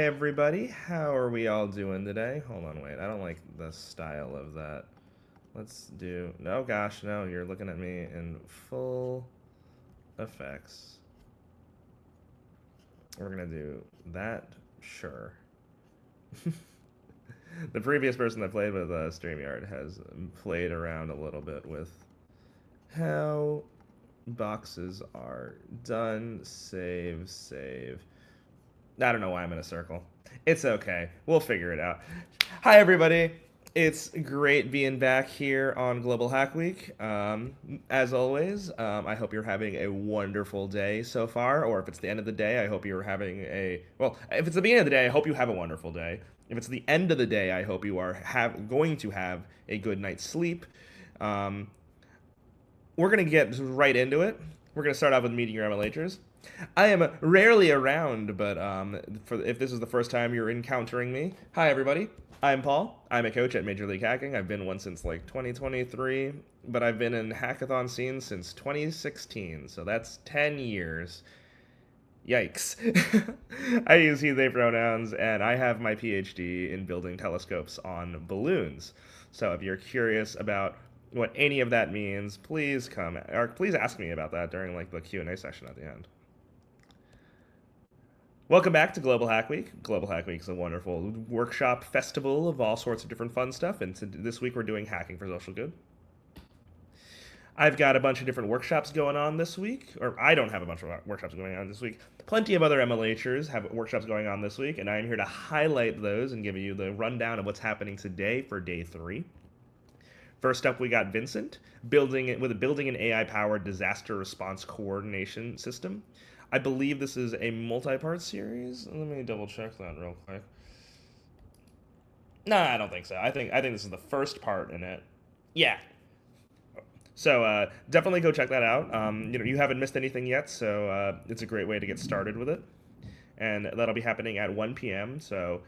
everybody. How are we all doing today? Hold on, wait. I don't like the style of that. Let's do... No, gosh, no. You're looking at me in full effects. We're going to do that. Sure. The previous person that played with StreamYard has played around a little bit with how boxes are done. Save, save. I don't know why I'm in a circle. It's okay. We'll figure it out. Hi, everybody. It's great being back here on Global Hack Week. As always, I hope you're having a wonderful day so far, or if it's the end of the day, I hope you're having a... Well, if it's the beginning of the day, I hope you have a wonderful day. If it's the end of the day, I hope you are going to have a good night's sleep. We're going to get right into it. We're going to start off with meeting your MLHers. I am rarely around, but if this is the first time you're encountering me, hi everybody. I'm Paul. I'm a coach at Major League Hacking. I've been one since like 2023, but I've been in hackathon scene since 2016, so that's 10 years. Yikes. I use he, they pronouns, and I have my PhD in building telescopes on balloons. So if you're curious about what any of that means, please please ask me about that during like the Q&A session at the end. Welcome back to Global Hack Week. Global Hack Week is a wonderful workshop festival of all sorts of different fun stuff, and this week we're doing hacking for social good. I've got a bunch of different workshops going on this week, or I don't have a bunch of workshops going on this week. Plenty of other MLHers have workshops going on this week, and I'm here to highlight those and give you the rundown of what's happening today for day 3. First up, we got Vincent, building an AI-powered disaster response coordination system. I believe this is a multi-part series. Let me double check that real quick. No, I don't think so. I think this is the first part in it. Yeah. So definitely go check that out. You haven't missed anything yet, so it's a great way to get started with it. And that'll be happening at 1 p.m. So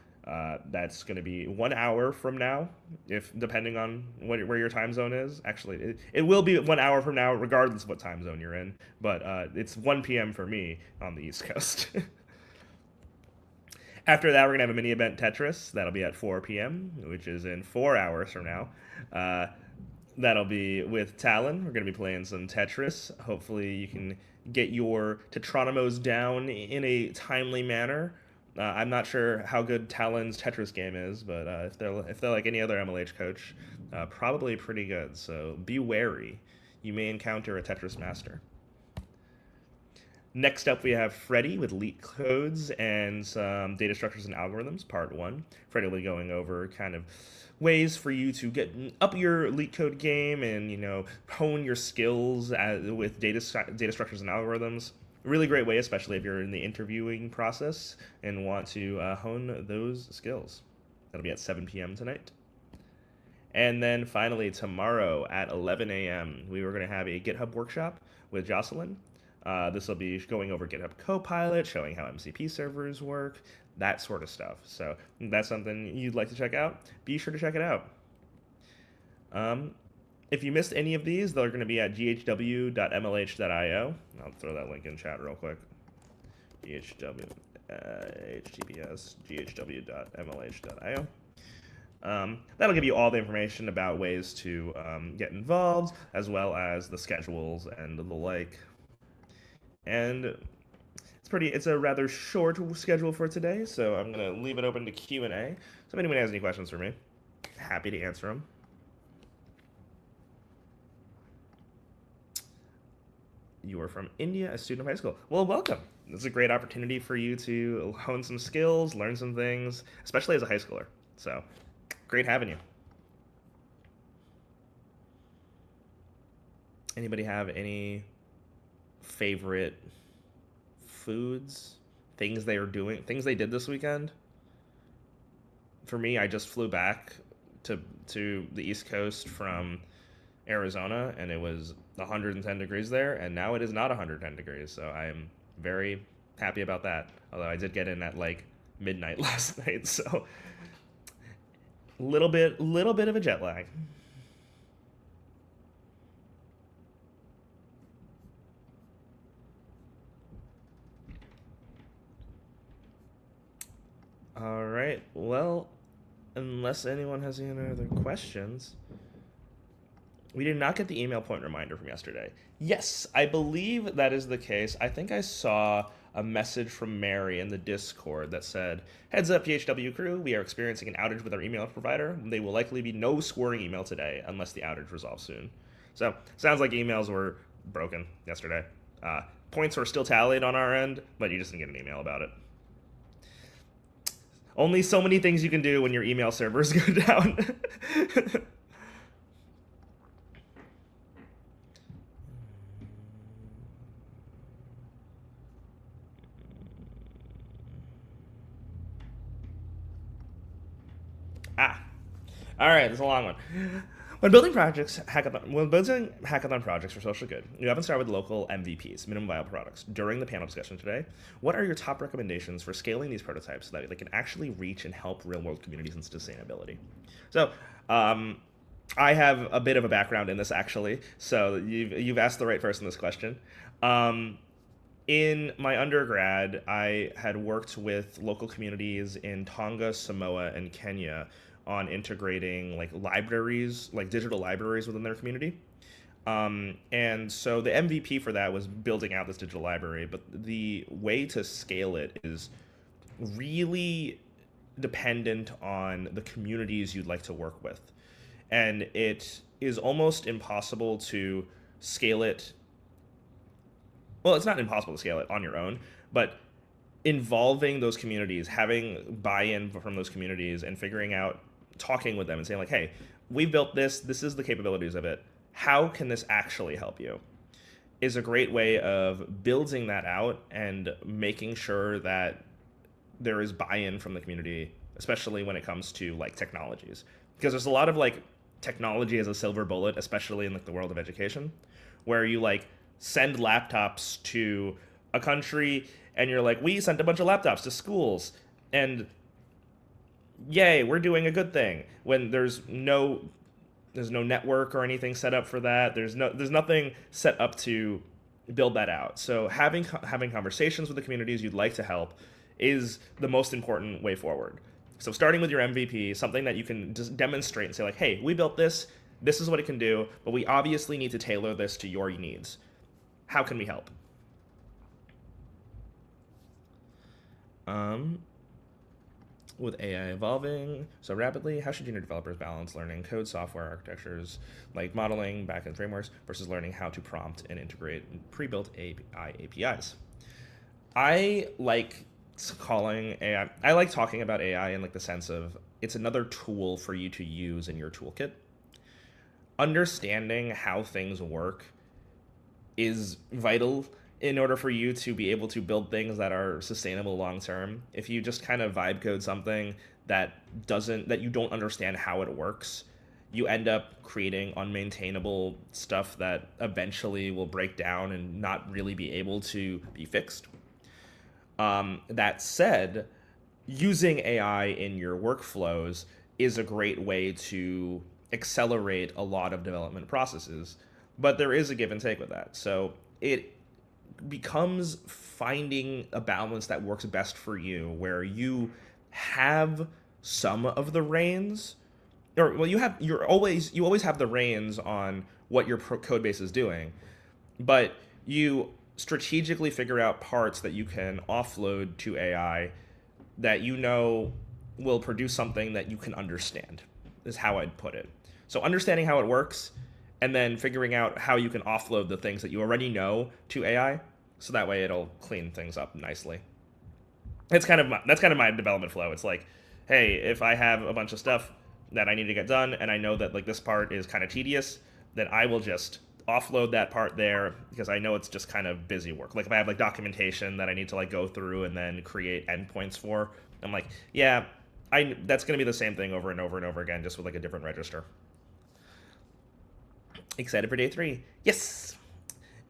that's going to be 1 hour from now, if depending on where your time zone is. Actually, it will be 1 hour from now, regardless of what time zone you're in. But it's 1 p.m. for me on the East Coast. After that, we're going to have a mini event Tetris. That'll be at 4 p.m., which is in 4 hours from now. That'll be with Talon. We're going to be playing some Tetris. Hopefully you can get your Tetronimos down in a timely manner. I'm not sure how good Talon's Tetris game is, but if they're like any other MLH coach, probably pretty good. So be wary. You may encounter a Tetris master. Next up, we have Freddie with leak codes and some data structures and algorithms, part 1. Freddie will be going over kind of ways for you to get up your leak code game and, hone your skills with data structures and algorithms. Really great way, especially if you're in the interviewing process and want to hone those skills. That'll be at 7 p.m. tonight. And then finally, tomorrow at 11 a.m., we were going to have a GitHub workshop with Jocelyn. This will be going over GitHub Copilot, showing how MCP servers work, that sort of stuff. So if that's something you'd like to check out, be sure to check it out. If you missed any of these, they're going to be at ghw.mlh.io. I'll throw that link in chat real quick. https ghw.mlh.io. That'll give you all the information about ways to get involved, as well as the schedules and the like. And it's a rather short schedule for today, so I'm going to leave it open to Q&A. So if anyone has any questions for me, happy to answer them. You are from India, a student of high school. Well, welcome. This is a great opportunity for you to hone some skills, learn some things, especially as a high schooler. So, great having you. Anybody have any favorite foods, things they did this weekend? For me, I just flew back to the East Coast from Arizona, and it was 110 degrees there, and now it is not 110 degrees, so I am very happy about that. Although I did get in at like midnight last night, so little bit of a jet lag. right. Well, unless anyone has any other questions, we did not get the email point reminder from yesterday. Yes, I believe that is the case. I think I saw a message from Mary in the Discord that said, "Heads up, GHW crew, we are experiencing an outage with our email provider. There will likely be no scoring email today unless the outage resolves soon." So, sounds like emails were broken yesterday. Points were still tallied on our end, but you just didn't get an email about it. Only so many things you can do when your email servers go down. Ah, all right, it's a long one. When building hackathon projects for social good, you often start with local MVPs, minimum viable products. During the panel discussion today, what are your top recommendations for scaling these prototypes so that they can actually reach and help real-world communities in sustainability? So, I have a bit of a background in this actually, so you've asked the right person this question. In my undergrad, I had worked with local communities in Tonga, Samoa, and Kenya on integrating like libraries, like digital libraries within their community. And so the MVP for that was building out this digital library, but the way to scale it is really dependent on the communities you'd like to work with. And it is almost impossible to scale it. Well, it's not impossible to scale it on your own, but involving those communities, having buy-in from those communities, and figuring out, talking with them and saying like, hey, we built this is the capabilities of it, how can this actually help you, is a great way of building that out and making sure that there is buy-in from the community, especially when it comes to like technologies, because there's a lot of like technology as a silver bullet, especially in like the world of education, where you like send laptops to a country and you're like, we sent a bunch of laptops to schools and yay, we're doing a good thing, when there's no network or anything set up for that. There's nothing set up to build that out. So having conversations with the communities you'd like to help is the most important way forward. So starting with your MVP, something that you can just demonstrate and say like, hey, we built this is what it can do, but we obviously need to tailor this to your needs. How can we help? With AI evolving so rapidly, how should junior developers balance learning code software architectures like modeling, backend frameworks, versus learning how to prompt and integrate pre-built AI APIs? I like talking about AI in like the sense of it's another tool for you to use in your toolkit. Understanding how things work is vital in order for you to be able to build things that are sustainable long term. If you just kind of vibe code something that you don't understand how it works, you end up creating unmaintainable stuff that eventually will break down and not really be able to be fixed. That said, using AI in your workflows is a great way to accelerate a lot of development processes, but there is a give and take with that. So it becomes finding a balance that works best for you, where you have some of the reins, or well, you always have the reins on what your code base is doing, but you strategically figure out parts that you can offload to AI that you know will produce something that you can understand, is how I'd put it. So understanding how it works, and then figuring out how you can offload the things that you already know to AI, so that way it'll clean things up nicely. That's kind of my development flow. It's like, hey, if I have a bunch of stuff that I need to get done, and I know that like this part is kind of tedious, then I will just offload that part there, because I know it's just kind of busy work. Like if I have like documentation that I need to like go through and then create endpoints for, I'm like, yeah, that's going to be the same thing over and over and over again, just with like a different register. Excited for day 3? Yes!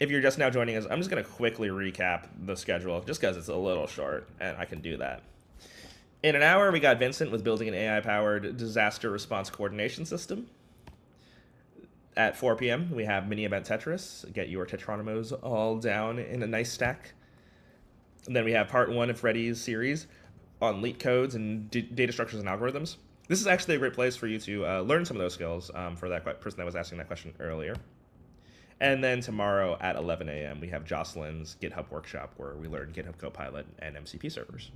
If you're just now joining us, I'm just going to quickly recap the schedule, just because it's a little short, and I can do that. In an hour, we got Vincent with building an AI-powered disaster response coordination system. At 4 p.m., we have Mini Event Tetris. Get your Tetronimos all down in a nice stack. And then we have part 1 of Freddy's series, on leet codes and data structures and algorithms. This is actually a great place for you to learn some of those skills for that person that was asking that question earlier. And then tomorrow at 11 a.m., we have Jocelyn's GitHub workshop where we learn GitHub Copilot and MCP servers.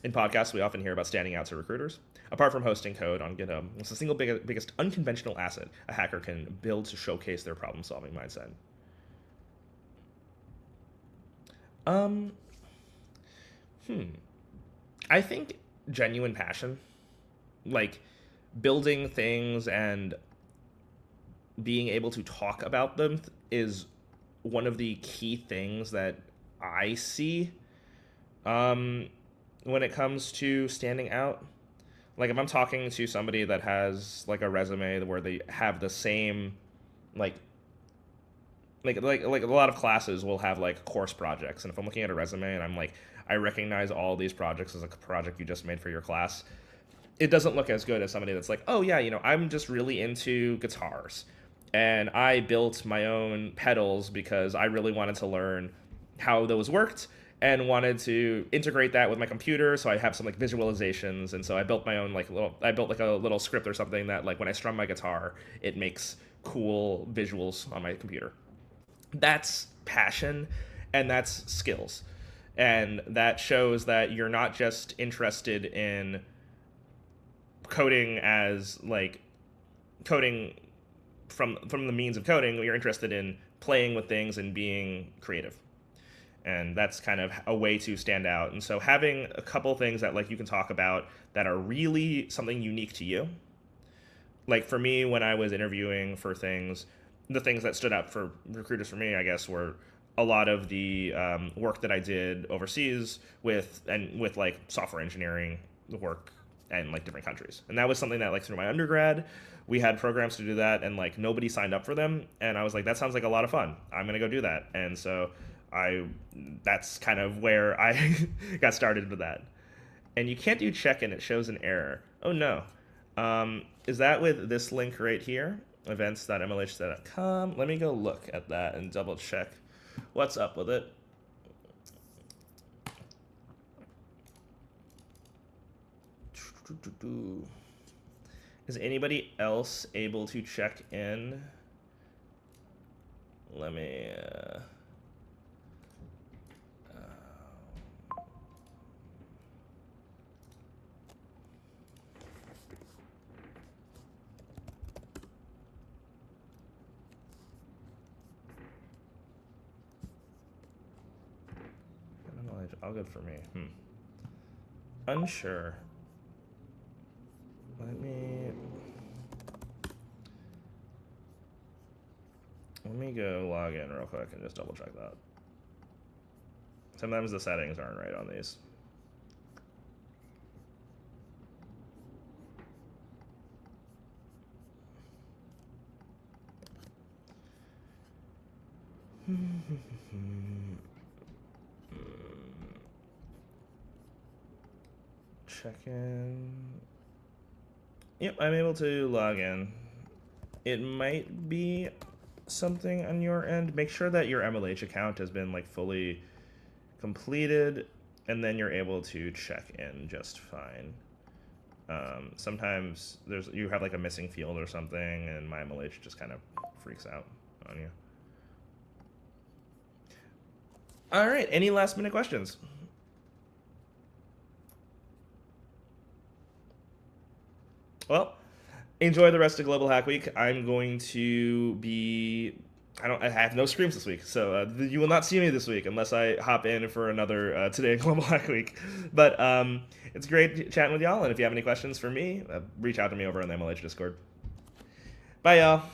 In podcasts, we often hear about standing out to recruiters. Apart from hosting code on GitHub, it's the single biggest unconventional asset a hacker can build to showcase their problem-solving mindset. I think genuine passion, like building things and being able to talk about them, is one of the key things that I see when it comes to standing out. Like if I'm talking to somebody that has like a resume where they have the same like a lot of classes will have like course projects, and if I'm looking at a resume and I'm like, I recognize all these projects as a project you just made for your class, it doesn't look as good as somebody that's like, oh yeah, I'm just really into guitars and I built my own pedals because I really wanted to learn how those worked and wanted to integrate that with my computer, so I have some like visualizations, and so I built my own I built a little script or something that like when I strum my guitar, it makes cool visuals on my computer. That's passion and that's skills. And that shows that you're not just interested in coding as like coding from the means of coding, you're interested in playing with things and being creative. And that's kind of a way to stand out. And so having a couple things that like you can talk about that are really something unique to you. Like for me, when I was interviewing for things, the things that stood out for recruiters for me, I guess, were a lot of the work that I did overseas with like software engineering work and like different countries. And that was something that like through my undergrad, we had programs to do that, and like nobody signed up for them. And I was like, that sounds like a lot of fun. I'm gonna go do that. And so that's kind of where I got started with that. And you can't do check-in, it shows an error. Oh no. Is that with this link right here? Events.mlh.com. Let me go look at that and double check what's up with it. Is anybody else able to check in? Let me all good for me. Unsure. Let me go log in real quick and just double check that. Sometimes the settings aren't right on these. Check in. Yep, I'm able to log in. It might be something on your end. Make sure that your MLH account has been like fully completed, and then you're able to check in just fine. Sometimes you have like a missing field or something, and my MLH just kind of freaks out on you. All right, any last minute questions? Well, enjoy the rest of Global Hack Week. I'm going to be... I have no streams this week, so you will not see me this week unless I hop in for another Today in Global Hack Week. But it's great chatting with y'all, and if you have any questions for me, reach out to me over on the MLH Discord. Bye, y'all.